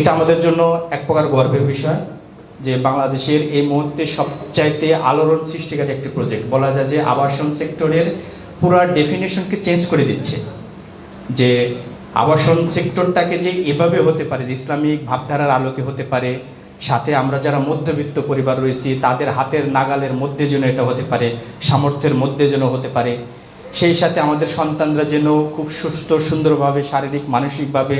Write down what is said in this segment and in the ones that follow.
এটা আমাদের জন্য এক প্রকার গর্বের বিষয় যে বাংলাদেশের এই মুহূর্তে সবচাইতে আলোড়ন সৃষ্টিকারী একটি প্রজেক্ট বলা যায় যে আবাসন সেক্টরের পুরো ডেফিনেশনকে চেঞ্জ করে দিচ্ছে। যে আবাসন সেক্টরটাকে যে এভাবে হতে পারে, ইসলামিক ভাবধারার আলোকে হতে পারে, সাথে আমরা যারা মধ্যবিত্ত পরিবার রয়েছি তাদের হাতের নাগালের মধ্যে যেন এটা হতে পারে, সামর্থ্যের মধ্যে যেন হতে পারে, সেই সাথে আমাদের সন্তানরা যেন খুব সুস্থ সুন্দরভাবে শারীরিক মানসিকভাবে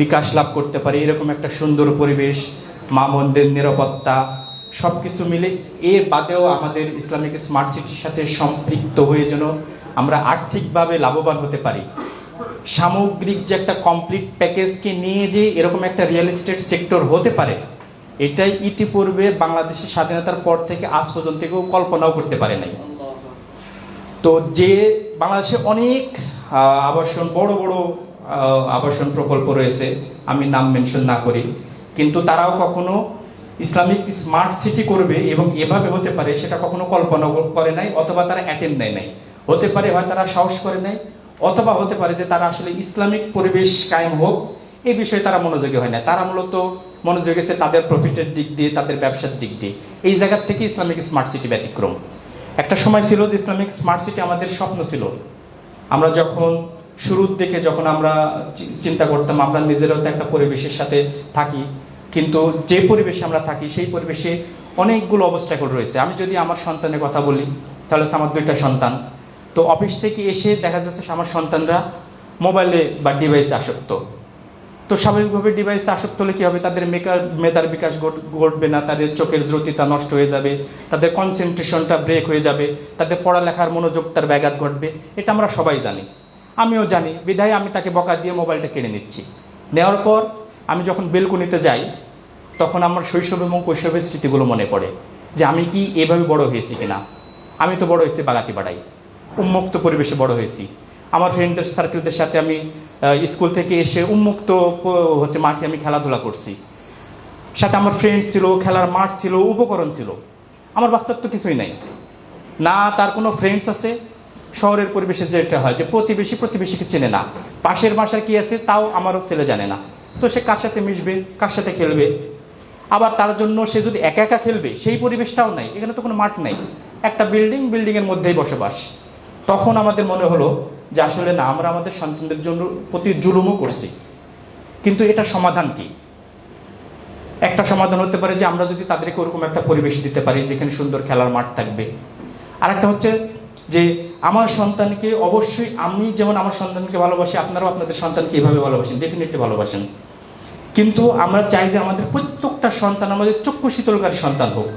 বিকাশ লাভ করতে পারে, এরকম একটা সুন্দর পরিবেশ, মা বোনদের নিরাপত্তা সব কিছু মিলে এর বাদেও আমাদের ইসলামিক স্মার্ট সিটির সাথে সম্পৃক্ত হয়ে যেন আমরা আর্থিকভাবে লাভবান হতে পারি। সামগ্রিক যে একটা কমপ্লিট প্যাকেজকে নিয়ে যে এরকম একটা রিয়েল এস্টেট সেক্টর হতে পারে, এটাই ইতিপূর্বে বাংলাদেশের স্বাধীনতার পর থেকে আজ পর্যন্ত কেউ কল্পনাও করতে পারে নাই। তো যে বাংলাদেশে অনেক আবাসন বড় বড় আবাসন প্রকল্প রয়েছে, আমি নাম মেনশন না করি, কিন্তু তারাও কখনো ইসলামিক স্মার্ট সিটি করবে এবং এভাবে হতে পারে সেটা কখনো কল্পনা করে নাই, অথবা তারা অ্যাটেম্প নেয় নাই। হতে পারে হয় তারা সাহস করে নাই, অথবা হতে পারে যে তারা আসলে ইসলামিক পরিবেশ কায়েম হোক এই বিষয়ে তারা মনোযোগী হয় না। তারা মূলত মনোযোগী আছে তাদের প্রফিটের দিক দিয়ে, তাদের ব্যবসার দিক দিয়ে। এই জায়গার থেকে ইসলামিক স্মার্ট সিটি ব্যতিক্রম। একটা সময় ছিল যে ইসলামিক স্মার্ট সিটি আমাদের স্বপ্ন ছিল। আমরা যখন শুরুর দিকে যখন আমরা চিন্তা করতাম আমরা নিজেরাও তো একটা পরিবেশের সাথে থাকি, কিন্তু যে পরিবেশে আমরা থাকি সেই পরিবেশে অনেকগুলো অবস্ট্যাকল রয়েছে। আমি যদি আমার সন্তানের কথা বলি তাহলে আমার দুইটা সন্তান, তো অফিস থেকে এসে দেখা যাচ্ছে আমার সন্তানরা মোবাইলে বা ডিভাইসে আসক্ত। তো স্বাভাবিকভাবে ডিভাইসে আসক্ত হলে কী হবে, তাদের মেধার বিকাশ ঘটবে না, তাদের চোখের জ্যোতিতা নষ্ট হয়ে যাবে, তাদের কনসেন্ট্রেশনটা ব্রেক হয়ে যাবে, তাদের পড়ালেখার মনোযোগতার ব্যাঘাত ঘটবে। এটা আমরা সবাই জানি, আমিও জানি, বিধায় আমি তাকে বকা দিয়ে মোবাইলটা কিনে নিচ্ছি। নেওয়ার পর আমি যখন বেলকুনিতে যাই তখন আমার শৈশব এবং কৈশোরের স্মৃতিগুলো মনে পড়ে যে আমি কি এভাবে বড় হয়েছি কিনা। আমি তো বড় হয়েছি বাগাতি পাড়ায়, উন্মুক্ত পরিবেশে বড় হয়েছি। আমার ফ্রেন্ডদের সার্কেলদের সাথে আমি স্কুল থেকে এসে উন্মুক্ত মাঠে আমি খেলাধুলা করছি। সাথে আমার ফ্রেন্ডস ছিল, খেলার মাঠ ছিল, উপকরণ ছিল। আমার বাস্তব তো কিছুই নাই, না তার কোনো ফ্রেন্ডস আছে। শহরের পরিবেশে যেটা হয় যে প্রতিবেশীকে চেনে না, পাশের বাসায় কি আছে তাও আমারও ছেলে জানে না। তো সে কার সাথে মিশবে, কার সাথে খেলবে, আবার তার জন্য সে যদি একা একা খেলবে সেই পরিবেশটাও নাই। এখানে তো কোনো মাঠ নাই, একটা বিল্ডিংয়ের মধ্যেই বসবাস। তখন আমাদের মনে হলো যে আসলে না, আমরা আমাদের সন্তানদের জন্য প্রতি জুলুমও করছি। কিন্তু এটা সমাধান কি? একটা সমাধান হতে পারে যে আমরা যদি তাদেরকে ওরকম একটা পরিবেশ দিতে পারি যেখানে সুন্দর খেলার মাঠ থাকবে। আরেকটা হচ্ছে যে আমার সন্তানকে অবশ্যই, আমি যেমন আমার সন্তানকে ভালোবাসি, আপনারাও আপনাদের সন্তানকে এভাবে ভালোবাসেন, ডেফিনেটলি ভালোবাসেন। কিন্তু আমরা চাই যে আমাদের প্রত্যেকটা সন্তান আমাদের চক্ষু শীতলকারী সন্তান হোক,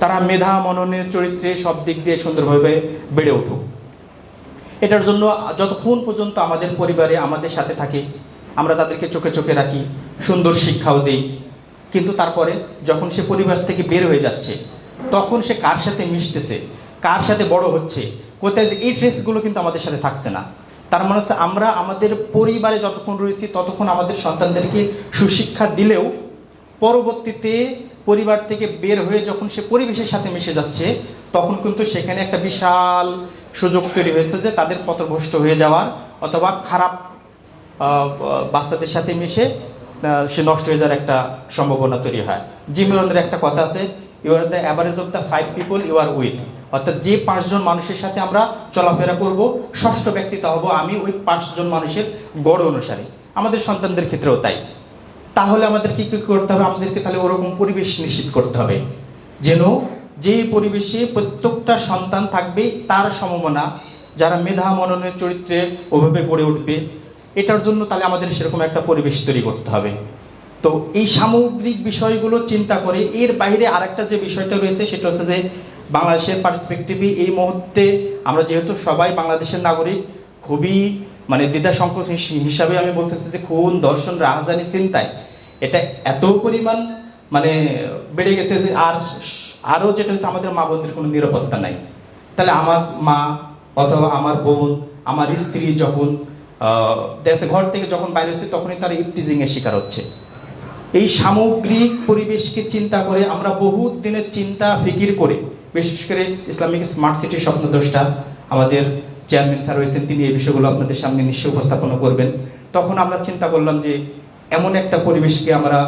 তারা মেধা মননের চরিত্রে সব দিক দিয়ে সুন্দরভাবে বেড়ে উঠুক। এটার জন্য যতক্ষণ পর্যন্ত আমাদের পরিবারে আমাদের সাথে থাকে আমরা তাদেরকে চোখে চোখে রাখি, সুন্দর শিক্ষাও দিই। কিন্তু তারপরে যখন সে পরিবার থেকে বের হয়ে যাচ্ছে তখন সে কার সাথে মিশতেছে, কার সাথে বড় হচ্ছে, কোথায়, এই ট্রেসগুলো কিন্তু আমাদের সাথে থাকছে না। তার মানে হচ্ছে আমরা আমাদের পরিবারে যতক্ষণ রয়েছি ততক্ষণ আমাদের সন্তানদেরকে সুশিক্ষা দিলেও পরবর্তীতে পরিবার থেকে বের হয়ে যখন সে পরিবেশের সাথে মিশে যাচ্ছে তখন কিন্তু সেখানে একটা বিশাল সুযোগ তৈরি হয়েছে যে তাদের পথভ্রষ্ট হয়ে যাওয়ার, অথবা খারাপ বাচ্চাদের সাথে মিশে সে নষ্ট হয়ে যাওয়ার একটা সম্ভাবনা তৈরি হয়। জিম রনের একটা কথা আছে, you are the average of the 5 people you are with. অর্থাৎ যে 5 জন মানুষের সাথে আমরা চলাফেরা করব, ষষ্ঠ ব্যক্তিটা হব আমি ওই 5 জন মানুষের গড় অনুসারে। আমাদের সন্তানদের ক্ষেত্রেও তাই। তাহলে আমাদেরকে কি করতে হবে, আমাদেরকে তাহলে ওরকম পরিবেশ নিশ্চিত করতে হবে যেন যে পরিবেশে প্রত্যেকটা সন্তান থাকবে তার সমমনা, যারা মেধা মননের চরিত্রে ওভাবে গড়ে উঠবে। এটার জন্য তাহলে আমাদের সেরকম একটা পরিবেশ তৈরি করতে হবে। তো এই সামগ্রিক বিষয়গুলো চিন্তা করে এর বাইরে আরেকটা যে বিষয়টা রয়েছে সেটা হচ্ছে যে বাংলাদেশের পার্সপেক্টিভে এই মুহূর্তে আমরা যেহেতু সবাই বাংলাদেশের নাগরিক, খুবই দ্বিধা সংকোচ হিসাবে আমি বলতেছি যে খুন, ধর্ষণ, রাজধানী, চিন্তায় এটা এত পরিমাণ বেড়ে গেছে যে আরও যেটা হচ্ছে আমাদের মা বোনদের কোনো নিরাপত্তা নাই। তাহলে আমার মা অথবা আমার বোন, আমার স্ত্রী যখন দেশে ঘর থেকে যখন বাইরে হচ্ছে তখনই তারা ইপটিজিংয়ের শিকার হচ্ছে। এই সামগ্রিক পরিবেশকে চিন্তা করে আমরা বহুত দিনের চিন্তা ফিকির করে, বিশেষ করে ইসলামিক স্মার্ট সিটির স্বপ্নদ্রষ্টা আমাদের চেয়ারম্যান স্যার রয়েছেন, তিনি এই বিষয়গুলো আপনাদের সামনে নিশ্চয়ই উপস্থাপন করবেন। তখন আমরা চিন্তা করলাম যে এমন একটা পরিবেশকে আমরা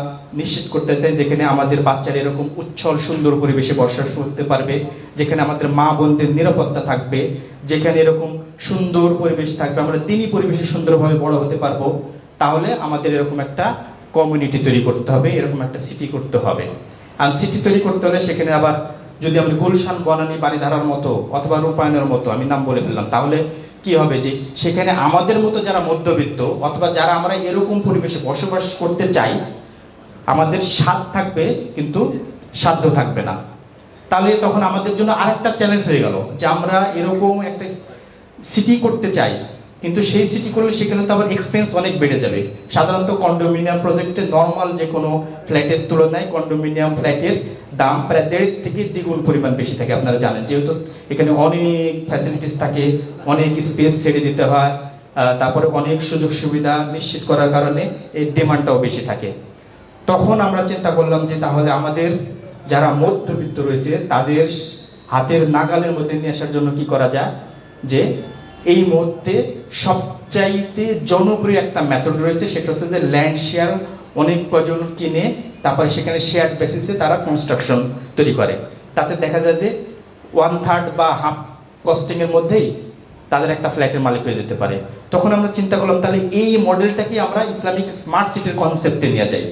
নিশ্চিত করতে চাই যেখানে আমাদের বাচ্চারা এরকম উচ্ছল সুন্দর পরিবেশে বসবাস করতে পারবে, যেখানে আমাদের মা বোনদের নিরাপত্তা থাকবে, যেখানে এরকম সুন্দর পরিবেশ থাকবে, আমরা দিনই পরিবেশে সুন্দরভাবে বড় হতে পারবো। তাহলে আমাদের এরকম একটা কমিউনিটি তৈরি করতে হবে, এরকম একটা সিটি করতে হবে। আর সিটি তৈরি করতে হলে সেখানে আবার যদি আমরা গুলশান, বনানী, বাড়িধারার মতো অথবা রূপায়ণের মতো আমি নাম বলে দিলাম, তাহলে কি হবে যে সেখানে আমাদের মতো যারা মধ্যবিত্ত অথবা যারা আমরা এরকম পরিবেশে বসবাস করতে চাই, আমাদের স্বাদ থাকবে কিন্তু সাধ্য থাকবে না। তাহলে তখন আমাদের জন্য আরেকটা চ্যালেঞ্জ হয়ে গেল যে আমরা এরকম একটা সিটি করতে চাই, কিন্তু সেই সিটি করলে সেখানে তো আবার এক্সপেন্স অনেক বেড়ে যাবে। সাধারণত কন্ডোমিনিয়াম প্রজেক্টে নর্মাল যে কোনো ফ্ল্যাটের তুলনায় কন্ডোমিনিয়াম ফ্ল্যাটের দাম প্রায় 1.5 থেকে দ্বিগুণ পরিমাণ বেশি থাকে। আপনারা জানেন, যেহেতু এখানে অনেক ফ্যাসিলিটিস থাকে, অনেক স্পেস ছেড়ে দিতে হয়, তারপরে অনেক সুযোগ সুবিধা নিশ্চিত করার কারণে এই ডিমান্ডটাও বেশি থাকে। তখন আমরা চিন্তা করলাম যে তাহলে আমাদের যারা মধ্যবিত্ত রয়েছে তাদের হাতের নাগালের মধ্যে নিয়ে আসার জন্য কি করা যায়, যে এই মুহূর্তে সবচাইতে জনপ্রিয় একটা মেথড রয়েছে, সেটা হচ্ছে যে ল্যান্ড শেয়ার অনেক কজন কিনে তারপরে সেখানে শেয়ার বেসিসে তারা কনস্ট্রাকশন তৈরি করে। তাতে দেখা যায় যে 1/3 বা হাফ কস্টিং এর মধ্যেই তাদের একটা ফ্ল্যাটের মালিক হয়ে যেতে পারে। তখন আমরা চিন্তা করলাম তাহলে এই মডেলটাকে আমরা ইসলামিক স্মার্ট সিটির কনসেপ্টে নিয়ে যাই।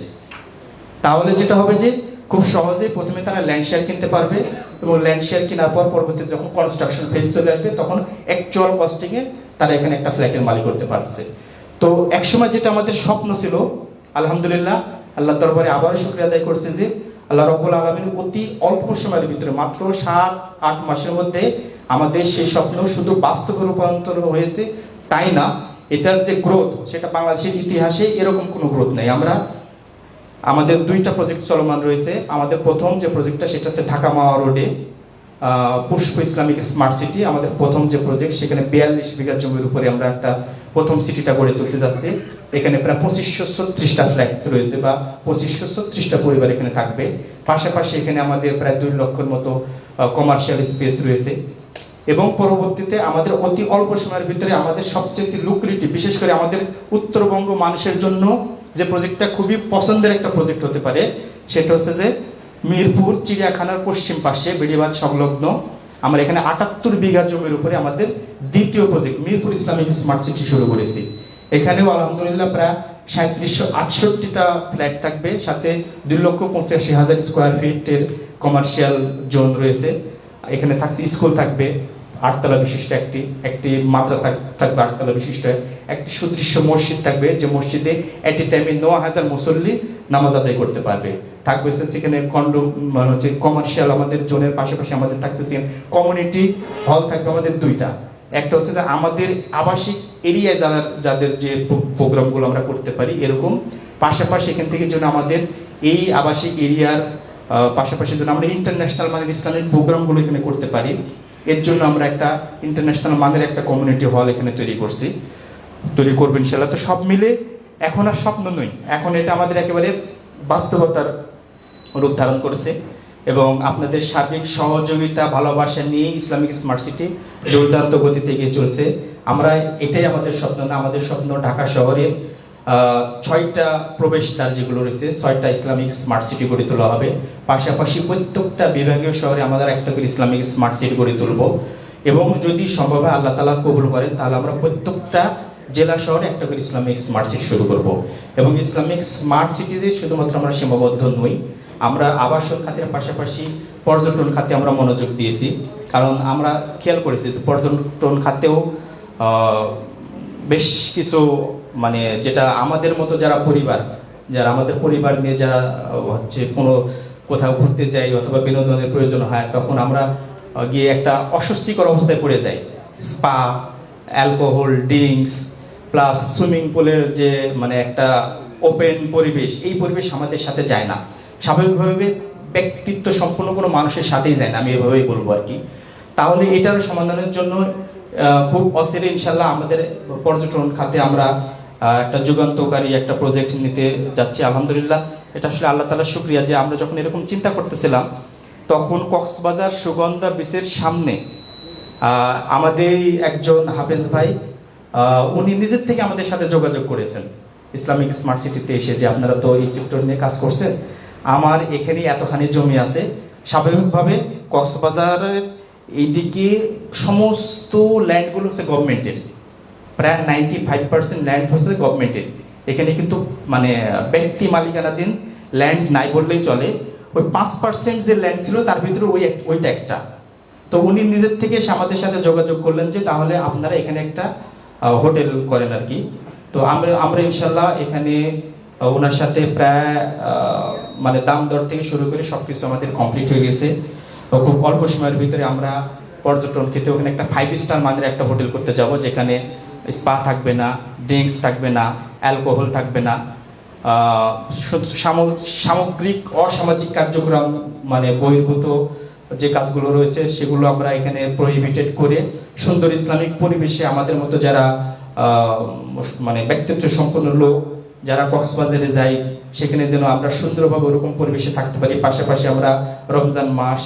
তাহলে যেটা হবে যে খুব সহজেই প্রথমে তারা ল্যান্ড শেয়ার কিনতে পারবে এবং ল্যান্ড শেয়ার কেনার পর পরবর্তীতে যখন কনস্ট্রাকশন ফেজ চলে আসবে তখন অ্যাকচুয়াল কস্টিং এ তারা এখানে একটা ফ্ল্যাটের মালিক করতে পারছে। তো একসময় যেটা আমাদের স্বপ্ন ছিল, আলহামদুলিল্লাহ আল্লাহর দরবারে আবারও শুকরিয়া আদায় করছে যে আল্লাহ রাব্বুল আলামিন অতি অল্প সময়ের ভিতরে মাত্র 7-8 মাসের মধ্যে আমাদের সেই স্বপ্ন শুধু বাস্তবে রূপান্তর হয়েছে তাই না, এটার যে গ্রোথ সেটা বাংলাদেশের ইতিহাসে এরকম কোনো গ্রোথ নেই। আমাদের 2টা প্রজেক্ট চলমান রয়েছে। আমাদের প্রথম যে প্রজেক্টটা সেটা হচ্ছে ঢাকা মাওয়া রোডে পুষ্প ইসলামিক স্মার্ট সিটি, আমাদের প্রথম যে প্রজেক্ট, সেখানে 42 বিঘা জমির উপরে আমরা একটা প্রথম সিটিটা গড়ে তুলতে যাচ্ছি। এখানে প্রায় 2536টা ফ্ল্যাট রয়েছে বা 2536টা পরিবার এখানে থাকবে। পাশাপাশি এখানে আমাদের প্রায় 2 লক্ষের মতো কমার্শিয়াল স্পেস রয়েছে এবং পরবর্তীতে আমাদের অতি অল্প সময়ের ভিতরে আমাদের সবচেয়ে লুক্রেটিভ, বিশেষ করে আমাদের উত্তরবঙ্গ মানুষের জন্য যে প্রজেক্টটা খুবই পছন্দের একটা প্রজেক্ট হতে পারে, সেটা হচ্ছে যে মিরপুর চিড়িয়াখানার পশ্চিম পাশে বেড়িবাঁধ সংলগ্ন আমরা এখানে 78 বিঘা জমির উপরে আমাদের দ্বিতীয় project Mirpur Islamic smart city শুরু করেছি। এখানেও আলহামদুলিল্লাহ প্রায় 3768টা ফ্ল্যাট থাকবে, সাথে 2,85,000 স্কোয়ার ফিটের কমার্শিয়াল জোন রয়েছে। এখানে থাকছে স্কুল থাকবে 8 তলা বিশিষ্ট, একটি মাদ্রাসা থাকবে 8 তলা বিশিষ্ট, একটি সুদৃশ্য মসজিদ থাকবে যে মসজিদে এট এ টাইমে 9,000 মুসল্লি নামাজ আদায় করতে পারবে। থাকবে সেখানে কমার্শিয়াল আমাদের জোনের পাশাপাশি আমাদের থাকছে সেখানে কমিউনিটি হল থাকবে আমাদের 2টা। একটা হচ্ছে যে আমাদের আবাসিক এরিয়ায় যাদের যে প্রোগ্রামগুলো আমরা করতে পারি এরকম, পাশাপাশি এখান থেকে যেন আমাদের এই আবাসিক এরিয়ার পাশাপাশি যেন আমরা ইন্টারন্যাশনাল মানের ইসলামিক প্রোগ্রামগুলো এখানে করতে পারি, এর জন্য আমরা একটা ইন্টারন্যাশনাল মানের একটা কমিউনিটি হল এখানে তৈরি করবো ইনশাআল্লাহ। তো সব মিলে এখন আর স্বপ্ন নয়, এখন এটা আমাদের একেবারে বাস্তবতার রূপ ধারণ করেছে এবং আপনাদের সার্বিক সহযোগিতা ভালোবাসা নিয়ে ইসলামিক স্মার্ট সিটি দুর্দান্ত গতিতে এগিয়ে চলছে। আমরা এটাই আমাদের স্বপ্ন না, আমাদের স্বপ্ন ঢাকা শহরের 6টা প্রবেশদ্বার যেগুলো রয়েছে 6টা ইসলামিক স্মার্ট সিটি গড়ে তোলা হবে। পাশাপাশি প্রত্যেকটা বিভাগীয় শহরে আমাদের একটা করে ইসলামিক স্মার্ট সিটি গড়ে তুলব এবং যদি সম্ভব হয় আল্লাহ তাআলা কবুল করেন তাহলে আমরা প্রত্যেকটা জেলা শহরে একটা করে ইসলামিক স্মার্ট সিটি শুরু করব। এবং ইসলামিক স্মার্ট সিটিতে শুধুমাত্র আমরা সীমাবদ্ধ নই, আমরা আবাসন খাতের পাশাপাশি পর্যটন খাতে আমরা মনোযোগ দিয়েছি। কারণ আমরা খেয়াল করেছি যে পর্যটন খাতেও বেশ কিছু যেটা আমাদের মতো যারা আমাদের পরিবার নিয়ে যারা কোনো কোথাও ঘুরতে যাই অথবা বিনোদনের প্রয়োজন হয়, তখন আমরা গিয়ে একটা অস্বস্তিকর অবস্থায় পড়ে যাই। Spa, alcohol, drinks plus swimming পুলের যে একটা ওপেন পরিবেশ, এই পরিবেশ আমাদের সাথে যায় না। স্বাভাবিকভাবে ব্যক্তিত্ব সম্পন্ন কোনো মানুষের সাথেই যায় না, আমি এভাবেই বলবো আর কি। তাহলে এটার সমাধানের জন্য খুব অচিরে ইনশাল্লাহ আমাদের পর্যটন খাতে আমরা একটা যুগান্তকারী একটা প্রজেক্ট নিতে যাচ্ছি। আলহামদুলিল্লাহ, এটা আসলে আল্লাহ তাআলার শুকরিয়া যে আমরা যখন এরকম চিন্তা করতেছিলাম তখন কক্সবাজার সুগন্ধা বিচের সামনে আমাদের একজন হাফেজ ভাই উনি নিজের থেকে আমাদের সাথে যোগাযোগ করেছেন ইসলামিক স্মার্ট সিটিতে এসে যে আপনারা তো এই সেক্টর নিয়ে কাজ করছেন, আমার এখানে এতখানি জমি আছে। স্বাভাবিকভাবে কক্সবাজারের এইদিকে সমস্ত ল্যান্ডগুলো হচ্ছে গভর্নমেন্টের, প্রায় 95% ল্যান্ড হচ্ছে গভর্নমেন্টের। এখানে কিন্তু মানে ব্যক্তি মালিকানাধীন ল্যান্ড নাই বললেই চলে। ওই 5% যে ল্যান্ড ছিল তার ভিতরে ওইটা একটা। তো উনি নিজের থেকে এসে আমাদের সাথে যোগাযোগ করলেন যে তাহলে আপনারা এখানে একটা হোটেল করেন আর কি। তো আমরা ইনশাল্লাহ এখানে ওনার সাথে প্রায় মানে দাম দর থেকে শুরু করে সবকিছু আমাদের কমপ্লিট হয়ে গেছে। তো খুব অল্প সময়ের ভিতরে আমরা পর্যটন ক্ষেত্রে ওখানে একটা 5 স্টার মানের একটা হোটেল করতে যাব, যেখানে স্পা থাকবে না, ড্রিঙ্কস থাকবে না, অ্যালকোহল থাকবে না, সামগ্রিক অসামাজিক কার্যক্রম মানে বহির্ভূত যে কাজগুলো রয়েছে সেগুলো আমরা এখানে প্রহিবিটেড করে সুন্দর ইসলামিক পরিবেশে আমাদের মতো যারা মানে ব্যক্তিত্ব সম্পন্ন লোক যারা কক্সবাজারে যাই সেখানে যেন আমরা সুন্দরভাবে ওরকম পরিবেশে থাকতে পারি। পাশাপাশি আমরা রমজান মাস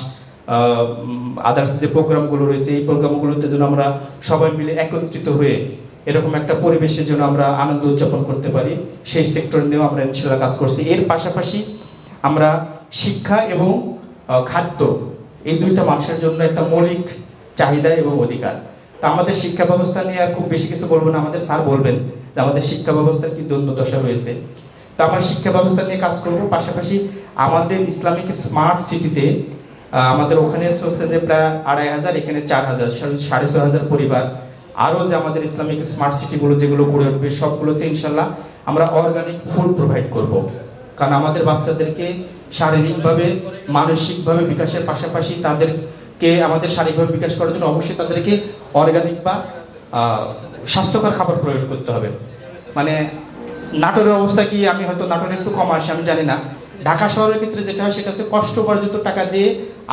আদার্স যে প্রোগ্রামগুলো রয়েছে এই প্রোগ্রামগুলোতে যেন আমরা সবাই মিলে একত্রিত হয়ে এরকম একটা পরিবেশে যেন আমরা আনন্দ উদযাপন করতে পারি, সেই সেক্টর নিয়েও আমরা ইনশাআল্লাহ কাজ করছি। এর পাশাপাশি আমরা শিক্ষা এবং খাদ্য এই দুইটা মানুষের জন্য একটা মৌলিক চাহিদা এবং অধিকার। তো আমাদের শিক্ষা ব্যবস্থা নিয়ে আর খুব বেশি কিছু বলবো না, আমাদের স্যার বলবেন যে আমাদের শিক্ষা ব্যবস্থার কি দশা রয়েছে। তো আমরা শিক্ষা ব্যবস্থা নিয়ে কাজ করব। পাশাপাশি আমাদের ইসলামিক স্মার্ট সিটিতে আমাদের ওখানে হচ্ছে যে প্রায় 2500, এখানে 4000, 6500 পরিবার। আরও যে আমাদের ইসলামিক স্মার্ট সিটিগুলো যেগুলো গড়ে উঠবে সবগুলোতে ইনশাল্লাহ আমরা অর্গানিক ফুড প্রোভাইড করব। কারণ আমাদের বাচ্চাদেরকে শারীরিকভাবে মানসিকভাবে বিকাশের পাশাপাশি তাদেরকে আমাদের শারীরিকভাবে বিকাশ করার জন্য অবশ্যই তাদেরকে অর্গানিক বা স্বাস্থ্যকর খাবার প্রয়োগ করতে হবে। মানে নাটোরের অবস্থা কি, আমি হয়তো নাটোরে একটু কম আসে আমি জানি না, ঢাকা শহরের ক্ষেত্রে যেটা হয় সেটা হচ্ছে কষ্ট উপার্জিত টাকা দিয়ে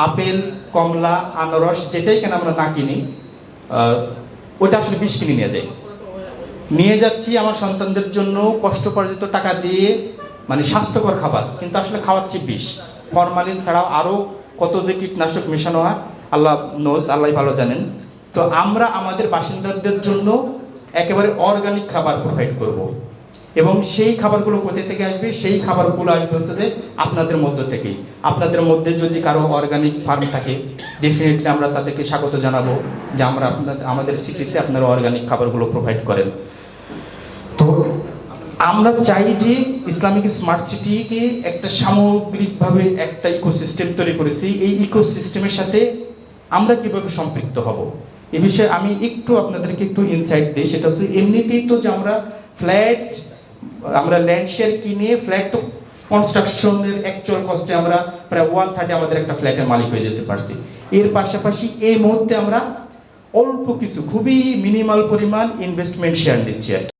আপেল, কমলা, আনারস যেটাই কেন আমরা না কিনি ওটা আসলে 20 কিনে নিয়ে যাচ্ছি আমার সন্তানদের জন্য কষ্ট উপার্জিত টাকা দিয়ে মানে স্বাস্থ্যকর খাবার, কিন্তু আসলে খাওয়াচ্ছি 20। ফরমালিন ছাড়াও আরো কত যে কীটনাশক মেশানো হয় আল্লাহ নোজ, আল্লাহ ভালো জানেন। তো আমরা আমাদের বাসিন্দাদের জন্য একেবারে অর্গানিক খাবার প্রোভাইড করব, এবং সেই খাবারগুলো কোথা থেকে আসবে? সেই খাবারগুলো আসবে হচ্ছে যে আপনাদের মধ্য থেকেই। আপনাদের মধ্যে যদি কারো অর্গানিক ফার্ম থাকে ডেফিনেটলি আমরা তাদেরকে স্বাগত জানাবো যে আমরা আমাদের সিটিতে আপনারা অর্গানিক খাবারগুলো প্রোভাইড করেন। তো আমরা চাই যে ইসলামিক স্মার্ট সিটিকে একটা সামগ্রিকভাবে একটা ইকোসিস্টেম তৈরি করেছি, এই ইকোসিস্টেমের সাথে আমরা কিভাবে সম্পৃক্ত হব এ বিষয়ে আমি একটু আপনাদেরকে একটু ইনসাইট দিই। সেটা হচ্ছে এমনিতেই তো যে আমরা ল্যান্ড শেয়ার কিনে ফ্ল্যাট তো কনস্ট্রাকশনের অ্যাকচুয়াল কস্টে আমরা প্রায় 1/3 আমাদের একটা ফ্ল্যাটের মালিক হয়ে যেতে পারছি। এর পাশাপাশি এই মুহূর্তে আমরা অল্প কিছু খুবই মিনিমাল পরিমাণ ইনভেস্টমেন্ট শেয়ার দিচ্ছি আর